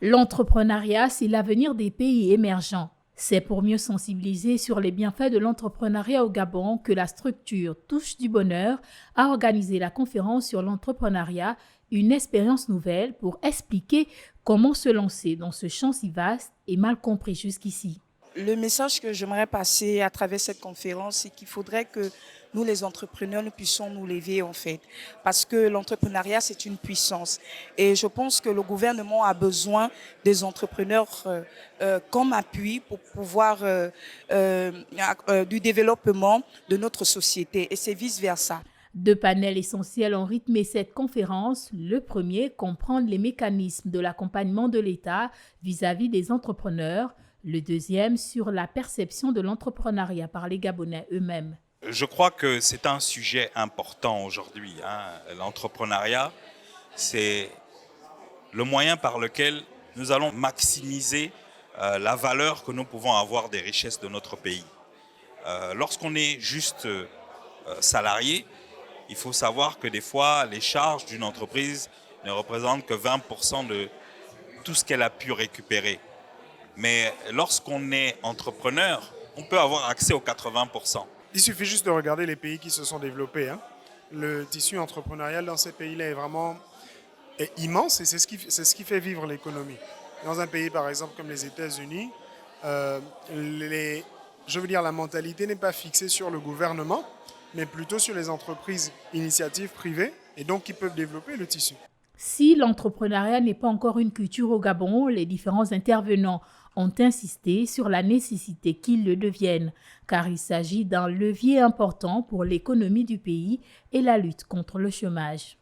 L'entrepreneuriat, c'est l'avenir des pays émergents. C'est pour mieux sensibiliser sur les bienfaits de l'entrepreneuriat au Gabon que la structure Touche du Bonheur a organisé la conférence sur l'entrepreneuriat, une expérience nouvelle pour expliquer comment se lancer dans ce champ si vaste et mal compris jusqu'ici. Le message que j'aimerais passer à travers cette conférence, c'est qu'il faudrait que nous, les entrepreneurs, nous puissions nous lever en fait. Parce que l'entrepreneuriat, c'est une puissance. Et je pense que le gouvernement a besoin des entrepreneurs comme appui pour pouvoir du développement de notre société. Et c'est vice-versa. Deux panels essentiels ont rythmé cette conférence. Le premier, comprendre les mécanismes de l'accompagnement de l'État vis-à-vis des entrepreneurs. Le deuxième, sur la perception de l'entrepreneuriat par les Gabonais eux-mêmes. Je crois que c'est un sujet important aujourd'hui. L'entrepreneuriat, c'est le moyen par lequel nous allons maximiser la valeur que nous pouvons avoir des richesses de notre pays. Lorsqu'on est juste salarié, il faut savoir que des fois, les charges d'une entreprise ne représentent que 20% de tout ce qu'elle a pu récupérer. Mais lorsqu'on est entrepreneur, on peut avoir accès aux 80%. Il suffit juste de regarder les pays qui se sont développés. Le tissu entrepreneurial dans ces pays-là est immense et c'est ce qui fait vivre l'économie. Dans un pays, par exemple, comme les États-Unis, la mentalité n'est pas fixée sur le gouvernement, mais plutôt sur les entreprises initiatives privées et donc qui peuvent développer le tissu. Si l'entrepreneuriat n'est pas encore une culture au Gabon, les différents intervenants ont insisté sur la nécessité qu'il le devienne, car il s'agit d'un levier important pour l'économie du pays et la lutte contre le chômage.